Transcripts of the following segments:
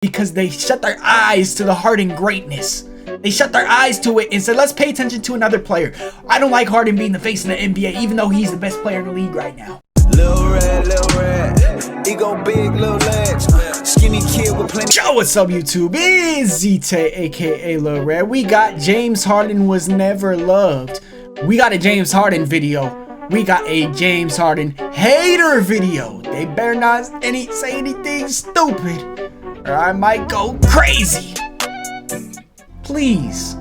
because they shut their eyes to the Harden greatness. They shut their eyes to it and said, let's pay attention to another player. I don't like Harden being the face of the NBA, even though he's the best player in the league right now. Lil Red, ego big, little legs, skinny kid with plenty. Yo, what's up YouTube? It's ZTAY, aka Lil Red. We got James Harden was never loved. We got a James Harden video. We got a James Harden hater video. They better not say anything stupid, or I might go crazy. Please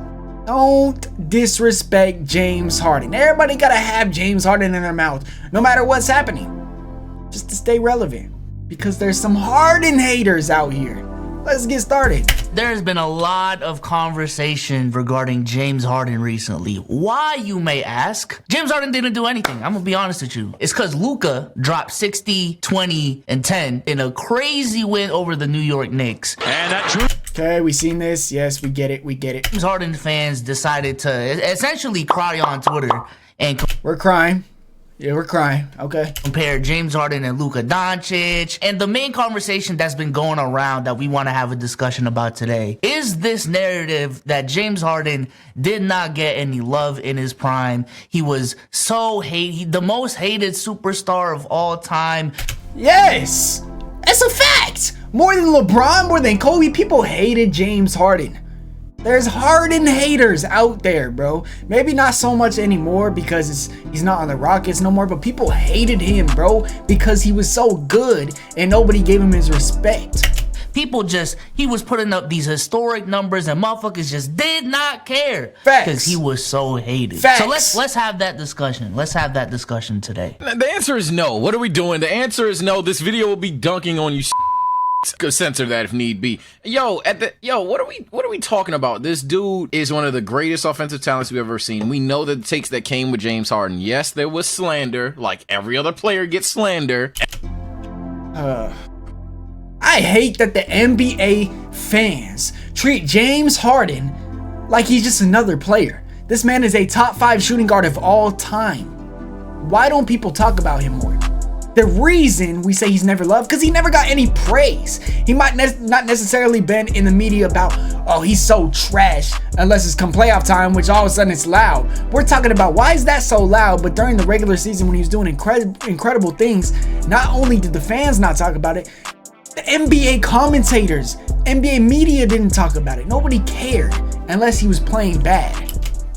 don't disrespect James Harden. Everybody gotta have James Harden in their mouth, no matter what's happening, just to stay relevant, because there's some Harden haters out here. Let's get started. There's been a lot of conversation regarding James Harden recently. Why, you may ask? James Harden didn't do anything. I'm gonna be honest with you. It's because Luka dropped 60, 20, and 10 in a crazy win over the New York Knicks. And that drew. Okay, we seen this. Yes, we get it. We get it. James Harden fans decided to essentially cry on Twitter and we're crying. Yeah, we're crying. Okay. Compare James Harden and Luka Doncic. And the main conversation that's been going around that we want to have a discussion about today is this narrative that James Harden did not get any love in his prime. He was so the most hated superstar of all time. Yes, it's a fact. More than LeBron, more than Kobe, people hated James Harden. There's Harden haters out there, bro. Maybe not so much anymore because he's not on the Rockets no more, but people hated him, bro, because he was so good and nobody gave him his respect. People he was putting up these historic numbers and motherfuckers just did not care. Facts. Because he was so hated. Facts. So let's have that discussion. Let's have that discussion today. The answer is no. What are we doing? The answer is no. This video will be dunking on you. Go censor that if need be. What are we talking about? This dude is one of the greatest offensive talents we've ever seen. We know the takes that came with James Harden. Yes, there was slander, like every other player gets slander. I hate that the NBA fans treat James Harden like he's just another player. This man is a top 5 shooting guard of all time. Why don't people talk about him more? The reason we say he's never loved, because he never got any praise. He might not necessarily been in the media about, oh, he's so trash, unless it's come playoff time, which all of a sudden it's loud. We're talking about why is that so loud, but during the regular season when he was doing incredible things, not only did the fans not talk about it, the NBA commentators, NBA media didn't talk about it. Nobody cared unless he was playing bad.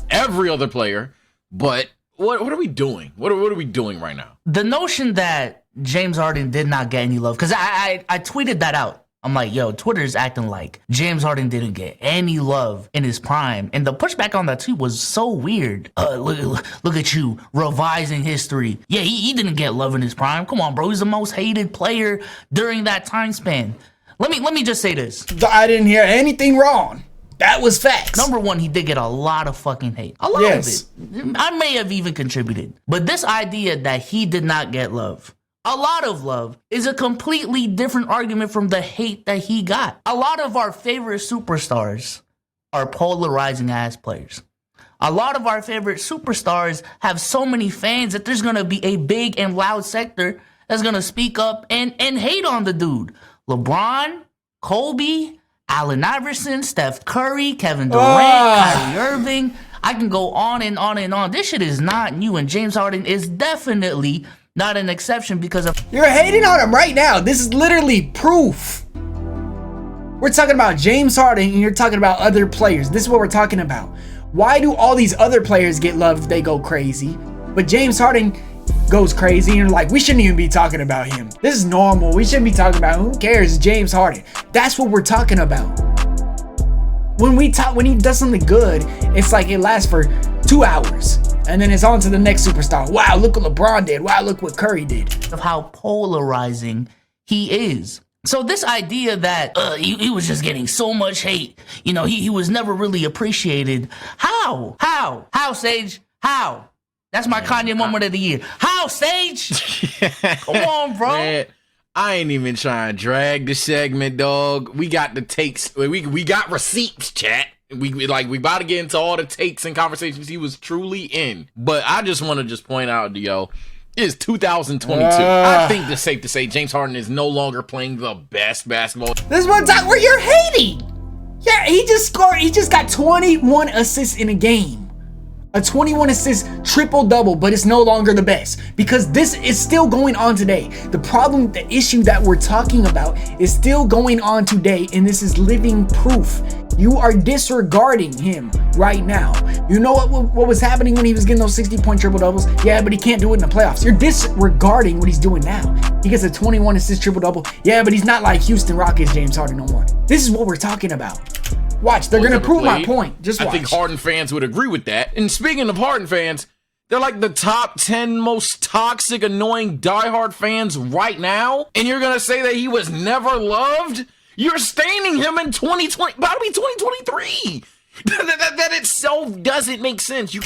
Every other player, but what are we doing? What are we doing right now? The notion that James Harden did not get any love, because I tweeted that out. I'm like, yo, Twitter's acting like James Harden didn't get any love in his prime. And the pushback on that tweet was so weird. Look at you, revising history. Yeah, he didn't get love in his prime. Come on, bro. He's the most hated player during that time span. Let me just say this. I didn't hear anything wrong. That was facts. Number one, he did get a lot of fucking hate. A lot of it. I may have even contributed. But this idea that he did not get love, a lot of love, is a completely different argument from the hate that he got. A lot of our favorite superstars are polarizing ass players. A lot of our favorite superstars have so many fans that there's going to be a big and loud sector that's going to speak up and hate on the dude. LeBron, Kobe, Allen Iverson, Steph Curry, Kevin Durant, Kyrie Irving. I can go on and on and on. This shit is not new, and James Harden is definitely not an exception because of... You're hating on him right now. This is literally proof. We're talking about James Harden, and you're talking about other players. This is what we're talking about. Why do all these other players get loved? They go crazy. But James Harden goes crazy, and you're like, we shouldn't even be talking about him. This is normal. We shouldn't be talking about him. Who cares? James Harden. That's what we're talking about. When he does something good, it's like it lasts for 2 hours, and then it's on to the next superstar. Wow, look what LeBron did. Wow, look what Curry did. Of how polarizing he is. So this idea that he was just getting so much hate, you know, he was never really appreciated. How, Sage? How? That's my Kanye moment of the year. How, Sage? Come on, bro. Man, I ain't even trying to drag the segment, dog. We got the takes. We got receipts, chat. We about to get into all the takes and conversations he was truly in. But I just want to point out, yo, It is 2022. I think it's safe to say James Harden is no longer playing the best basketball. This one time where you're hating. Yeah, he just scored. He just got 21 assists in a game. A 21 assist triple-double, but it's no longer the best because this is still going on today. The problem, the issue that we're talking about is still going on today, and this is living proof. You are disregarding him right now. You know what was happening when he was getting those 60-point triple-doubles? Yeah, but he can't do it in the playoffs. You're disregarding what he's doing now. He gets a 21 assist triple-double. Yeah, but he's not like Houston Rockets James Harden no more. This is what we're talking about. Watch, they're gonna prove my point. Just watch. I think Harden fans would agree with that. And speaking of Harden fans, they're like the top 10 most toxic, annoying, diehard fans right now. And you're gonna say that he was never loved? You're staining him in 2020, about to be 2023. That itself doesn't make sense. He's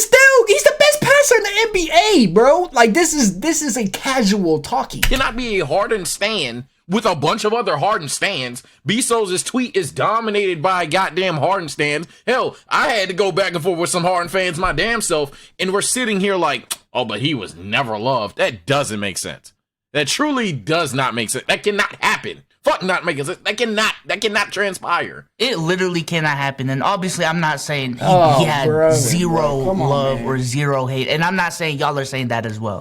the best passer in the NBA, bro. Like this is a casual talking. Cannot be a Harden stan with a bunch of other Harden stans. Bezos' tweet is dominated by goddamn Harden stans. Hell, I had to go back and forth with some Harden fans my damn self, and we're sitting here like, oh, but he was never loved. That doesn't make sense. That truly does not make sense. That cannot happen. Fuck not making sense. That cannot transpire. It literally cannot happen. And obviously, I'm not saying he had zero love or zero hate. And I'm not saying y'all are saying that as well.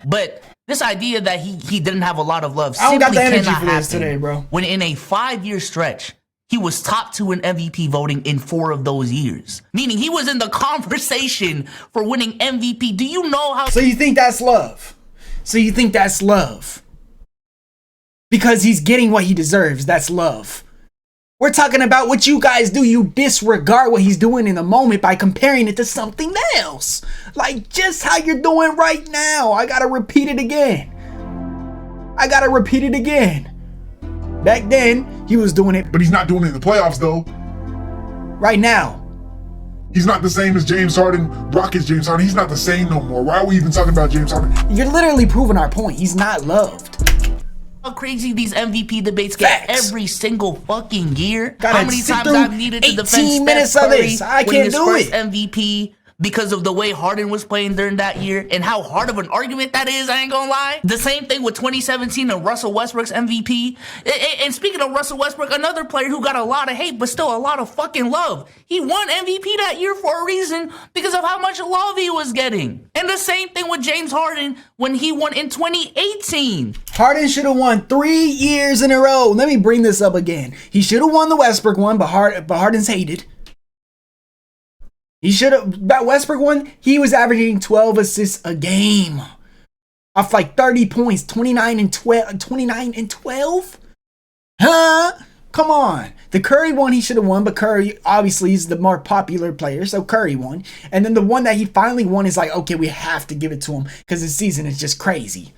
But this idea that he didn't have a lot of love simply cannot happen today, bro. When in a 5-year stretch, he was top 2 in MVP voting in 4 of those years. Meaning he was in the conversation for winning MVP. Do you know how... So you think that's love? Because he's getting what he deserves. That's love. We're talking about what you guys do. You disregard what he's doing in the moment by comparing it to something else. Like just how you're doing right now. I gotta repeat it again. Back then, he was doing it. But he's not doing it in the playoffs, though. Right now. He's not the same as James Harden, Rockets James Harden. He's not the same no more. Why are we even talking about James Harden? You're literally proving our point. He's not loved. How crazy these MVP debates get every single fucking year. How many times I've needed to defend Steph Curry winning his first MVP because of the way Harden was playing during that year and how hard of an argument that is, I ain't gonna lie. The same thing with 2017 and Russell Westbrook's MVP. And speaking of Russell Westbrook, another player who got a lot of hate but still a lot of fucking love. He won MVP that year for a reason because of how much love he was getting. And the same thing with James Harden when he won in 2018. Harden should have won 3 years in a row. Let me bring this up again. He should have won the Westbrook one, but Harden's hated. He should have, that Westbrook one, he was averaging 12 assists a game. Off like 30 points, 29 and 12? Huh? Come on. The Curry one he should have won, but Curry obviously is the more popular player, so Curry won. And then the one that he finally won is like, okay, we have to give it to him because his season is just crazy.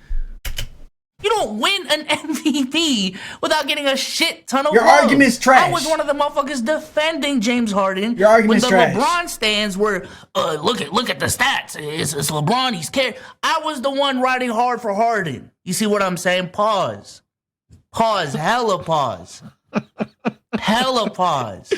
You don't win an MVP without getting a shit ton of Your love. argument's trash. I was one of the motherfuckers defending James Harden. Your argument's when the trash. LeBron stands were, look at the stats. It's LeBron. He's carried. I was the one riding hard for Harden. You see what I'm saying? Pause. Hella pause. Hella pause.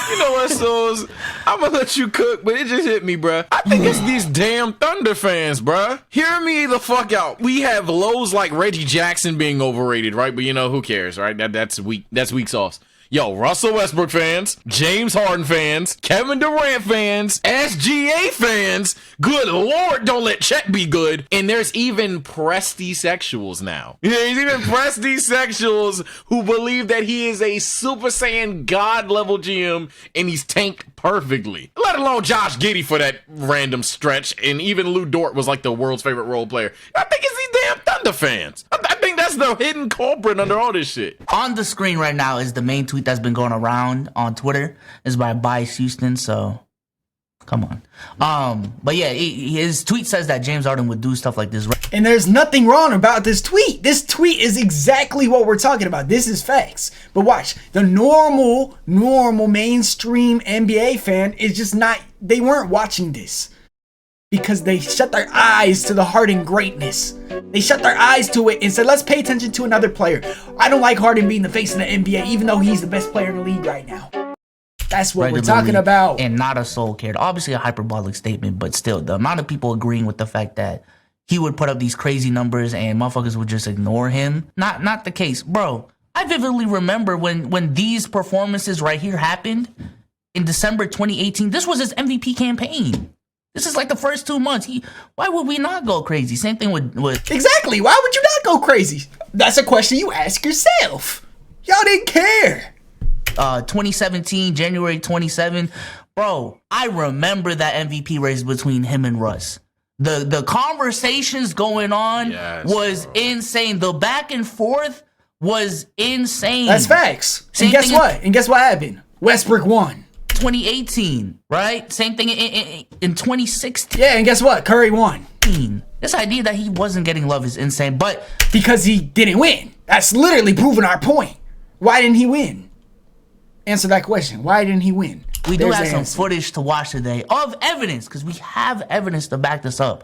You know what, SOLZ? I'm gonna let you cook, but it just hit me, bruh. I think it's these damn Thunder fans, bruh. Hear me the fuck out. We have lows like Reggie Jackson being overrated, right? But you know, who cares, right? That's weak sauce. Yo, Russell Westbrook fans, James Harden fans, Kevin Durant fans, SGA fans, good Lord, don't let Chet be good. And there's even Presty sexuals now. Yeah, there's even Presty sexuals who believe that he is a Super Saiyan God level GM and he's tanked perfectly. Let alone Josh Giddey for that random stretch. And even Lou Dort was like the world's favorite role player. I think it's these damn Thunder fans. I think that's the hidden culprit under all this shit. On the screen right now is the main tweet that's been going around on Twitter. It's by Bias Houston, so come on. But yeah, his tweet says that James Harden would do stuff like this. And there's nothing wrong about this tweet. This tweet is exactly what we're talking about. This is facts. But watch, the normal mainstream NBA fan is just not, they weren't watching this. Because they shut their eyes to the Harden greatness. They shut their eyes to it and said, let's pay attention to another player. I don't like Harden being the face of the NBA, even though he's the best player in the league right now. That's what we're talking about. And not a soul cared. Obviously a hyperbolic statement, but still, the amount of people agreeing with the fact that he would put up these crazy numbers and motherfuckers would just ignore him. Not the case. Bro, I vividly remember when these performances right here happened in December 2018. This was his MVP campaign. This is like the first 2 months. Why would we not go crazy? Same thing with... Exactly. Why would you not go crazy? That's a question you ask yourself. Y'all didn't care. 2017, January 27. Bro, I remember that MVP race between him and Russ. The conversations going on was insane. The back and forth was insane. That's facts. And guess what? And guess what happened? Westbrook won. 2018, right? Same thing in 2016. Yeah, and guess what? Curry won. This idea that he wasn't getting love is insane, but... Because he didn't win. That's literally proving our point. Why didn't he win? Answer that question. Why didn't he win? We do have some footage to watch today of evidence, because we have evidence to back this up,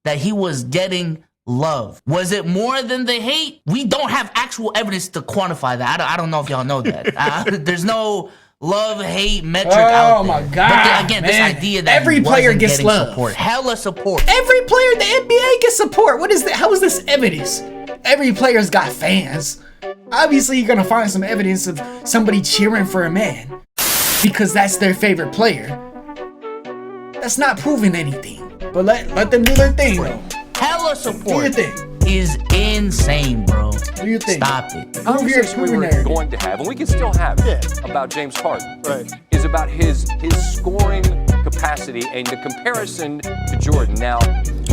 that he was getting love. Was it more than the hate? We don't have actual evidence to quantify that. I don't know if y'all know that. There's no love-hate metric out there. Oh my God, but again, man. This idea that every player gets love. Support, hella support. Every player in the NBA gets support. What is that? How is this evidence? Every player's got fans. Obviously, you're gonna find some evidence of somebody cheering for a man because that's their favorite player. That's not proving anything. But let them do their thing, though. Hella support. Do your thing. Is insane, bro. Do your thing. Stop it. The conversation we were going to have, and we can still have it, about James Harden, is about his scoring capacity and the comparison to Jordan. Now,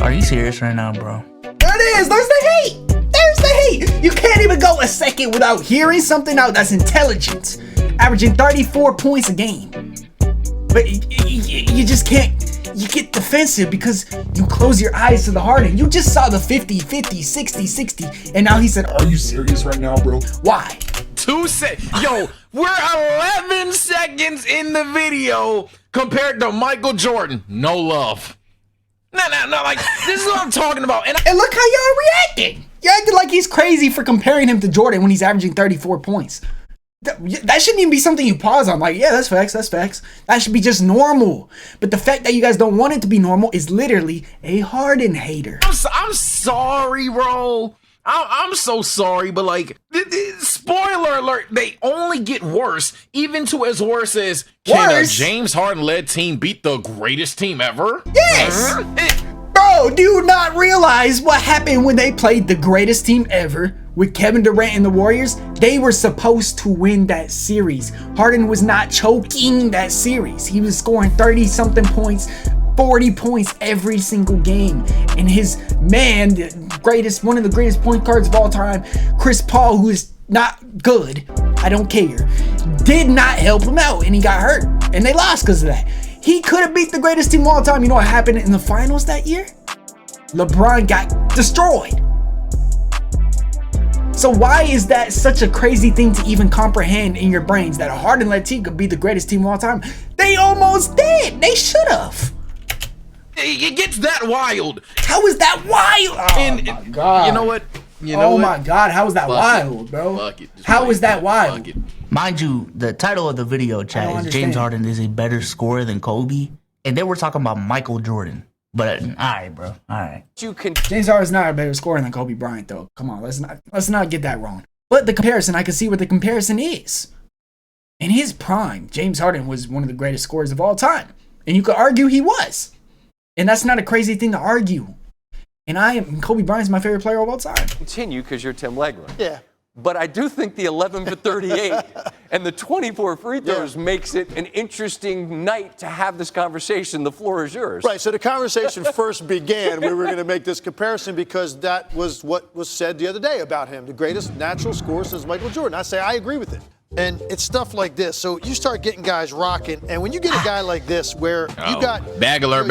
are you serious right now, bro? There it is. There's the hate. There's the hate. You can't even go a second without hearing something out that's intelligent. Averaging 34 points a game. But you just can't. You get defensive because you close your eyes to the Harden. You just saw the 50, 50, 60, 60. And now he said, are you serious right now, bro? Why? 2 seconds. Yo, we're 11 seconds in the video compared to Michael Jordan. No love. No, like, this is what I'm talking about. And look how y'all reacting. You acted like he's crazy for comparing him to Jordan when he's averaging 34 points. That shouldn't even be something you pause on. Like, yeah, that's facts, that's facts. That should be just normal. But the fact that you guys don't want it to be normal is literally a Harden hater. I'm sorry, bro. I'm so sorry, but like, spoiler alert, they only get worse, even to as worse as, can a James Harden-led team beat the greatest team ever? Yes! Bro, do you not realize what happened when they played the greatest team ever with Kevin Durant and the Warriors? They were supposed to win that series. Harden was not choking that series. He was scoring 30-something points, 40 points every single game. And his man, one of the greatest point guards of all time, Chris Paul, who is not good, I don't care, did not help him out, and he got hurt. And they lost because of that. He could have beat the greatest team of all time. You know what happened in the finals that year? LeBron got destroyed. So why is that such a crazy thing to even comprehend in your brains, that a Harden-led team could be the greatest team of all time? They almost did. They should have. It gets that wild. How is that wild? Oh my God. You know what? My God. How is that wild, bro? How is that wild? Mind you, the title of the video chat is James Harden is a better scorer than Kobe. And they were talking about Michael Jordan. But, all right, bro. All right. James Harden's not a better scorer than Kobe Bryant, though. Come on, let's not get that wrong. But the comparison, I can see what the comparison is. In his prime, James Harden was one of the greatest scorers of all time. And you could argue he was. And that's not a crazy thing to argue. And Kobe Bryant's my favorite player of all time. Continue because you're Tim Legler. Yeah. But I do think the 11 for 38 and the 24 free throws makes it an interesting night to have this conversation. The floor is yours. Right. So the conversation first began. We were going to make this comparison because that was what was said the other day about him. The greatest natural scorer since Michael Jordan. I say I agree with it. And it's stuff like this. So you start getting guys rocking. And when you get a guy like this where you got... Bagler.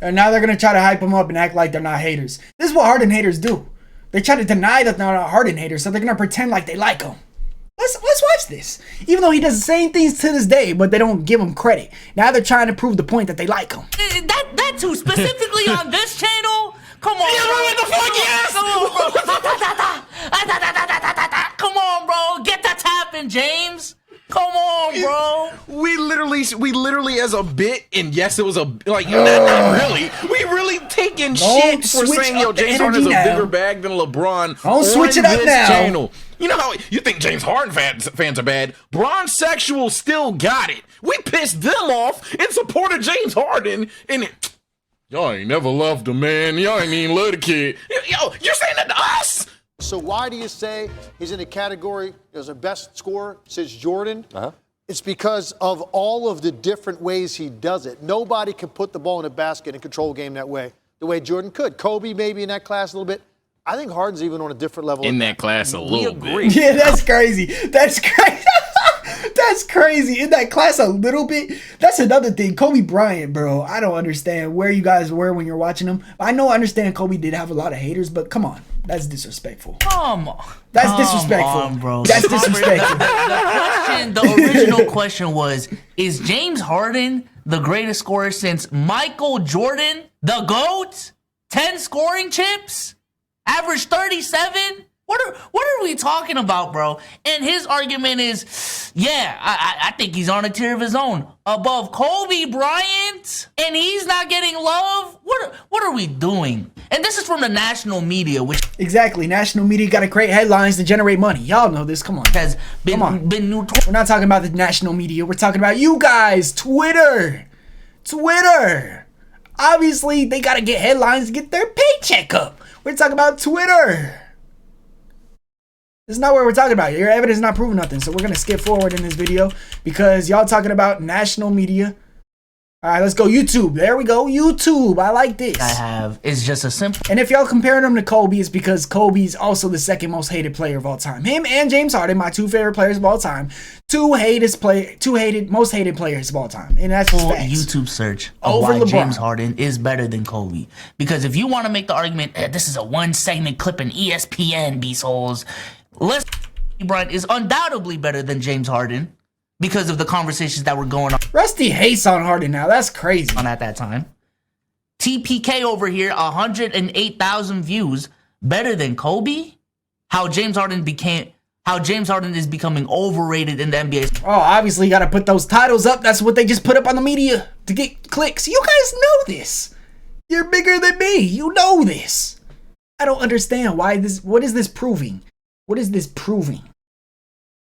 And now they're going to try to hype him up and act like they're not haters. This is what Harden haters do. They try to deny that they're not Harden haters, so they're going to pretend like they like him. Let's watch this. Even though he does the same things to this day, but they don't give him credit. Now they're trying to prove the point that they like him. That too, specifically on this channel? Come on, bro. What the fuck, yes? Come on, bro. Get that tapping, James. Come on, bro. We literally as a bit, and yes, it was a like not really. We really taking shit for saying yo James Harden is a bigger bag than LeBron. Don't switch it up now. Channel. You know how you think James Harden fans are bad? Bron-sexuals still got it. We pissed them off in support of James Harden, and y'all ain't never loved him, man. Y'all ain't even love the kid. Yo, you're saying that to us? So why do you say he's in the category as the best scorer since Jordan? It's because of all of the different ways he does it. Nobody can put the ball in a basket and control a game that way, the way Jordan could. Kobe maybe in that class a little bit. I think Harden's even on a different level. In that class a little bit. Yeah, that's crazy. That's crazy. That's crazy. In that class a little bit. That's another thing. Kobe Bryant, bro. I don't understand where you guys were when you're watching him. I understand Kobe did have a lot of haters, but come on. That's disrespectful. Come on. That's disrespectful. Come on, bro. That's disrespectful. The original question was, is James Harden the greatest scorer since Michael Jordan, the GOAT? 10 scoring chips? Average 37? What are we talking about, bro? And his argument is, yeah, I think he's on a tier of his own. Above Kobe Bryant? And he's not getting love? What are we doing? And this is from the national media, which... Exactly. National media got to create headlines to generate money. Y'all know this. Come on. Has been We're not talking about the national media. We're talking about you guys. Twitter. Obviously, they got to get headlines to get their paycheck up. We're talking about Twitter. This is not what we're talking about. Your evidence is not proving nothing. So we're going to skip forward in this video because y'all talking about national media. All right, let's go YouTube. There we go. YouTube. I like this. I have is just a simple. And if y'all comparing him to Kobe, it's because Kobe's also the second most hated player of all time. Him and James Harden, my two favorite players of all time. Most hated players of all time. And that's full facts. YouTube search of Over why LeBron. James Harden is better than Kobe. Because if you want to make the argument, this is a one-segment clip in ESPN, B-Souls, LeBron is undoubtedly better than James Harden because of the conversations that were going on. Rusty hates on Harden now. That's crazy. At that time. TPK over here, 108,000 views, better than Kobe. How James Harden is becoming overrated in the NBA. Oh, obviously you got to put those titles up. That's what they just put up on the media to get clicks. You guys know this. You're bigger than me. You know this. I don't understand why this. What is this proving? What is this proving?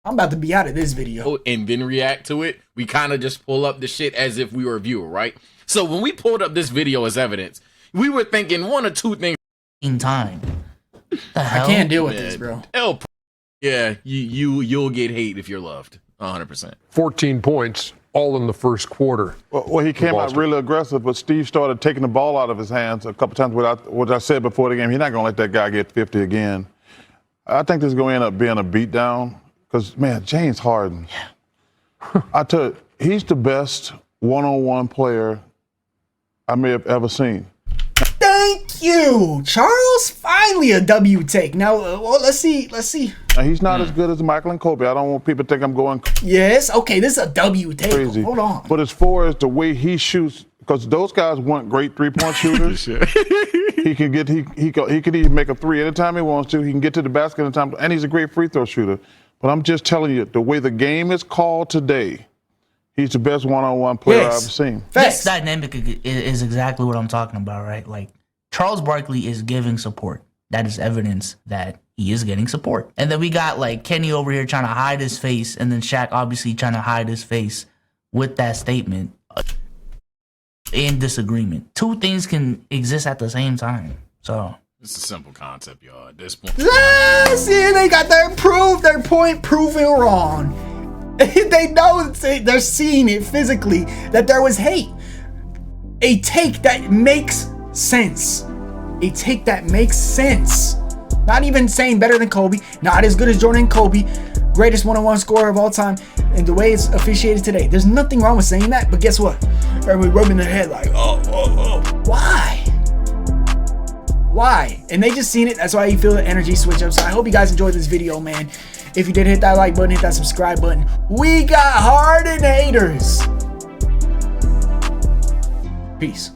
I'm about to be out of this video. And then react to it. We kind of just pull up the shit as if we were a viewer, right? So when we pulled up this video as evidence, we were thinking one or two things. In time. The hell? I can't deal with this, bro. Yeah, you'll get hate if you're loved. 100%. 14 points, all in the first quarter. Well, he came out really aggressive, but Steve started taking the ball out of his hands a couple times. What I said before the game, he's not going to let that guy get 50 again. I think this is going to end up being a beatdown because, man, James Harden, I tell you, he's the best one-on-one player I may have ever seen. Thank you, Charles. Finally a W take. Now, let's see. Now, he's not as good as Michael and Kobe. I don't want people to think I'm going Yes, okay, this is a W take. crazy. Hold on. But as far as the way he shoots, because those guys weren't great three-point shooters. He can even make a three anytime he wants to. He can get to the basket anytime, and he's a great free throw shooter. But I'm just telling you, the way the game is called today, he's the best one-on-one player I've ever seen. This dynamic is exactly what I'm talking about, right? Like, Charles Barkley is giving support. That is evidence that he is getting support. And then we got, like, Kenny over here trying to hide his face, and then Shaq obviously trying to hide his face with that statement. In disagreement. Two things can exist at the same time. So it's a simple concept, y'all. At this point, see, they got their point proven wrong. They know they're seeing it physically that there was hate. A take that makes sense. A take that makes sense. Not even saying better than Kobe. Not as good as Jordan and Kobe. Greatest one-on-one scorer of all time. And the way it's officiated today, there's nothing wrong with saying that. But guess what? Everybody rubbing their head like, oh. Why? And they just seen it. That's why you feel the energy switch up. So I hope you guys enjoyed this video, man. If you did, hit that like button, hit that subscribe button. We got Harden haters. Peace.